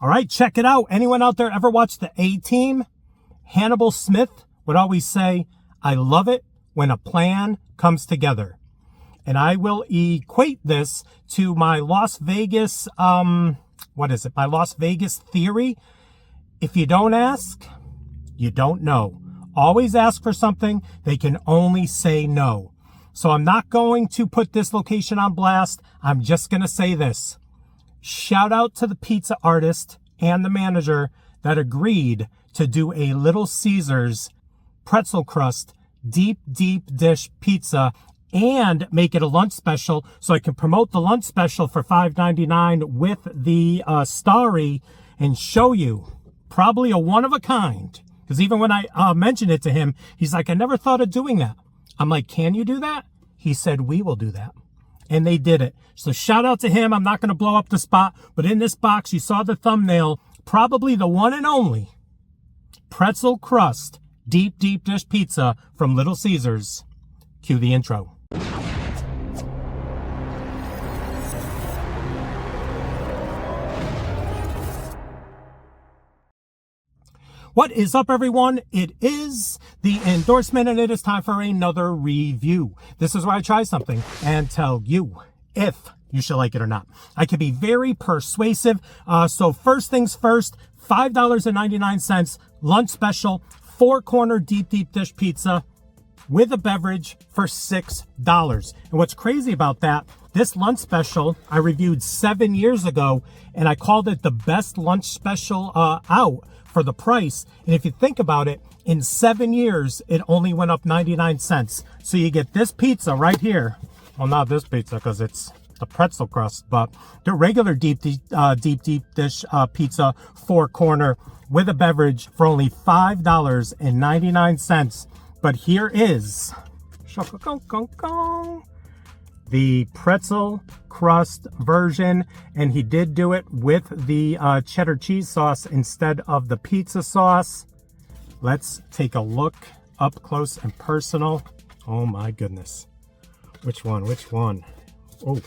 All right, check it out. Anyone out there ever watch the A-Team? Hannibal Smith would always say, I love it when a plan comes together. And I will equate this to my Las Vegas, my Las Vegas theory. If you don't ask, you don't know. Always ask for something. They can only say no. So I'm not going to put this location on blast. I'm just going to say this. Shout out to the pizza artist and the manager that agreed to do a Little Caesars pretzel crust deep dish pizza and make it a lunch special so I can promote the lunch special for $5.99 with the Starry and show you probably a one of a kind. Because even when I mentioned it to him, he's like, I never thought of doing that. I'm like, can you do that? He said, we will do that. And they did it. So shout out to him. I'm not going to blow up the spot, but in this box, you saw the thumbnail, probably the one and only pretzel crust deep dish pizza from Little Caesars. Cue the intro. What is up, everyone? It is the endorsement, and it is time for another review. This is where I try something and tell you if you should like it or not. I can be very persuasive. So first things first, $5.99 lunch special, 4-corner deep dish pizza with a beverage for $6. And what's crazy about that, this lunch special I reviewed 7 years ago, and I called it the best lunch special out for the price. And if you think about it, in 7 years, it only went up 99 cents. So you get this pizza right here. Well, not this pizza because it's the pretzel crust, but the regular deep dish pizza, 4-corner with a beverage for only $5.99. But here is the pretzel crust version, and he did do it with the cheddar cheese sauce instead of the pizza sauce. Let's take a look up close and personal. Oh my goodness. Which one? Oh,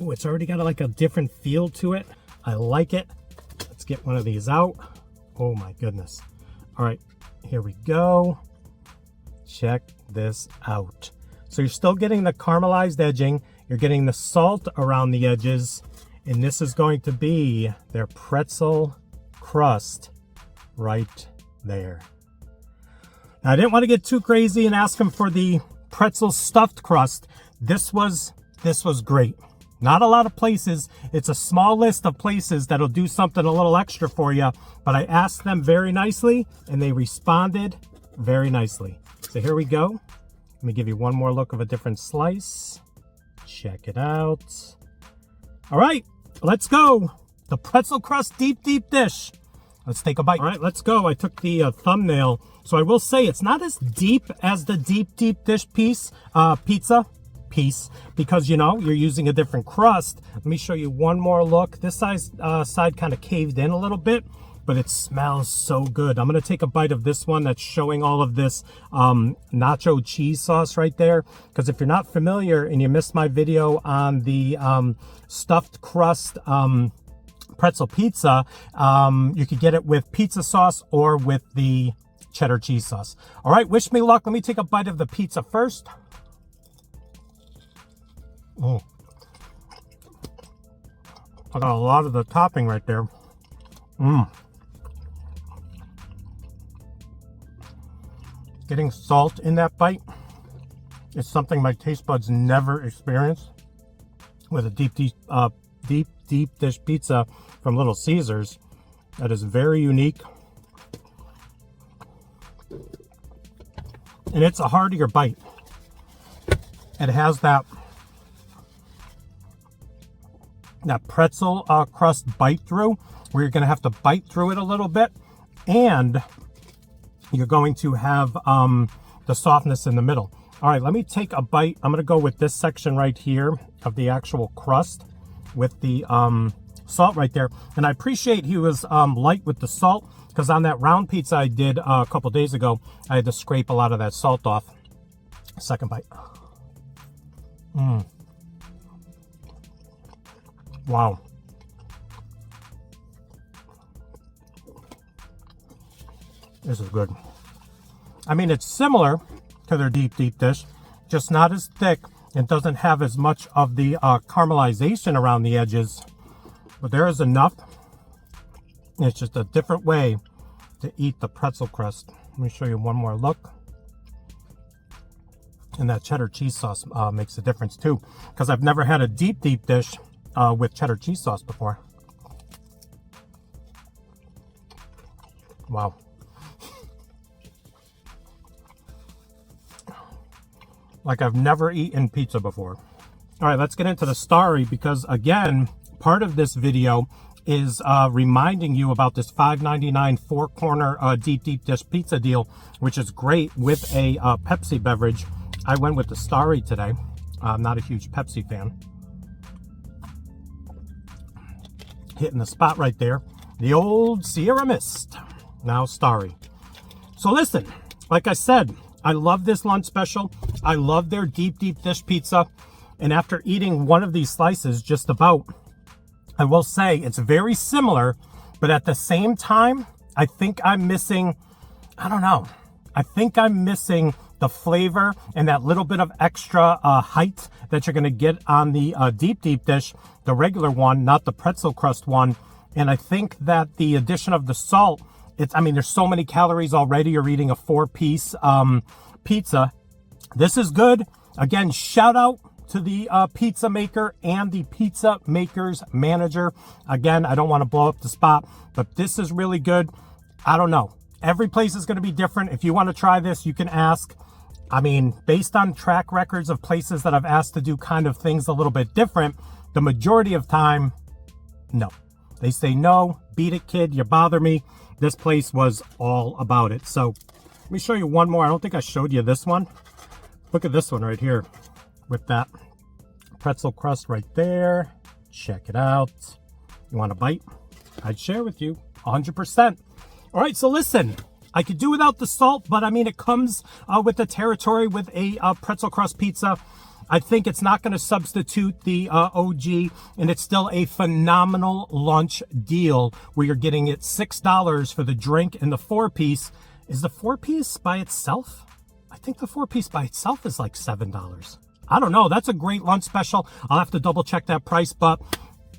it's already got like a different feel to it. I like it. Let's get one of these out. Oh my goodness. All right, here we go. Check this out. So you're still getting the caramelized edging. You're getting the salt around the edges. And this is going to be their pretzel crust right there. Now, I didn't want to get too crazy and ask him for the pretzel stuffed crust. This was great. Not a lot of places. It's a small list of places that'll do something a little extra for you. But I asked them very nicely, and they responded very nicely. So here we go. Let me give you one more look of a different slice. Check it out. All right, let's go. The pretzel crust deep dish. Let's take a bite. All right, let's go. I took the thumbnail. So I will say it's not as deep as the deep dish pizza piece, because you know you're using a different crust. Let me show you one more look. This side kind of caved in a little bit, but it smells so good. I'm going to take a bite of this one that's showing all of this nacho cheese sauce right there. Because if you're not familiar and you missed my video on the stuffed crust pretzel pizza, you could get it with pizza sauce or with the cheddar cheese sauce. All right, wish me luck. Let me take a bite of the pizza first. Oh, I got a lot of the topping right there. Getting salt in that bite is something my taste buds never experienced with a deep dish pizza from Little Caesars. That is very unique. And it's a heartier bite. It has that pretzel crust bite through, where you're going to have to bite through it a little bit, and you're going to have the softness in the middle. All right, let me take a bite. I'm going to go with this section right here of the actual crust with the salt right there. And I appreciate he was light with the salt, because on that round pizza I did a couple days ago, I had to scrape a lot of that salt off. Second bite. Wow. This is good. I mean, it's similar to their deep dish, just not as thick. It doesn't have as much of the caramelization around the edges, but there is enough. It's just a different way to eat the pretzel crust. Let me show you one more look. And that cheddar cheese sauce makes a difference too, because I've never had a deep dish with cheddar cheese sauce before. Wow. Like I've never eaten pizza before. All right, let's get into the Starry, because again, part of this video is reminding you about this $5.99 four-corner deep dish pizza deal, which is great with a Pepsi beverage. I went with the Starry today. I'm not a huge Pepsi fan. Hitting the spot right there. The old Sierra Mist, now Starry. So listen, like I said, I love this lunch special. I love their deep dish pizza. And after eating one of these slices, just about, I will say it's very similar, but at the same time, I think I'm missing, I don't know. I think I'm missing the flavor and that little bit of extra height that you're gonna get on the deep dish, the regular one, not the pretzel crust one. And I think that the addition of the salt, I mean, there's so many calories already. You're eating a 4-piece pizza. This is good. Again, shout out to the pizza maker and the pizza maker's manager. Again, I don't want to blow up the spot, but this is really good. I don't know. Every place is going to be different. If you want to try this, you can ask. I mean, based on track records of places that I've asked to do kind of things a little bit different, the majority of time, no. They say, no, beat it, kid, you bother me. This place was all about it. So let me show you one more. I don't think I showed you this one. Look at this one right here with that pretzel crust right there. Check it out. You want a bite? I'd share with you 100%. All right, so listen, I could do without the salt, but I mean, it comes with the territory with a pretzel crust pizza. I think it's not going to substitute the OG, and it's still a phenomenal lunch deal where you're getting it $6 for the drink and the 4-piece. Is the 4-piece by itself? I think the 4-piece by itself is like $7. I don't know. That's a great lunch special. I'll have to double check that price, but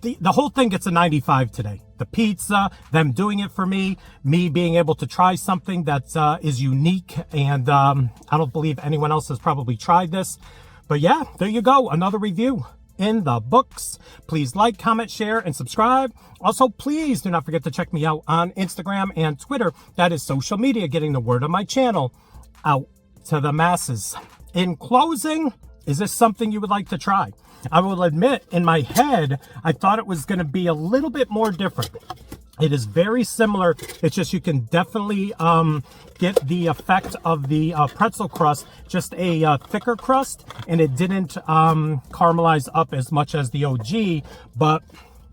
the whole thing gets a 95 today. The pizza, them doing it for me being able to try something that is unique, and I don't believe anyone else has probably tried this. But yeah, there you go. Another review in the books. Please like, comment, share, and subscribe. Also, please do not forget to check me out on Instagram and Twitter. That is social media, getting the word of my channel out to the masses. In closing, is this something you would like to try? I will admit, in my head, I thought it was going to be a little bit more different. It is very similar. It's just you can definitely get the effect of the pretzel crust, just a thicker crust, and it didn't caramelize up as much as the OG, but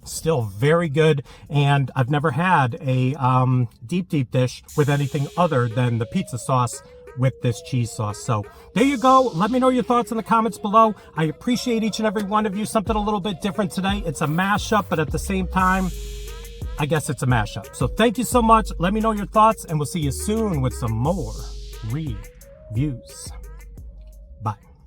still very good. And I've never had a deep dish with anything other than the pizza sauce with this cheese sauce. So there you go. Let me know your thoughts in the comments below. I appreciate each and every one of you. Something a little bit different today. It's a mashup, but at the same time, I guess it's a mashup. So thank you so much. Let me know your thoughts, and we'll see you soon with some more reviews.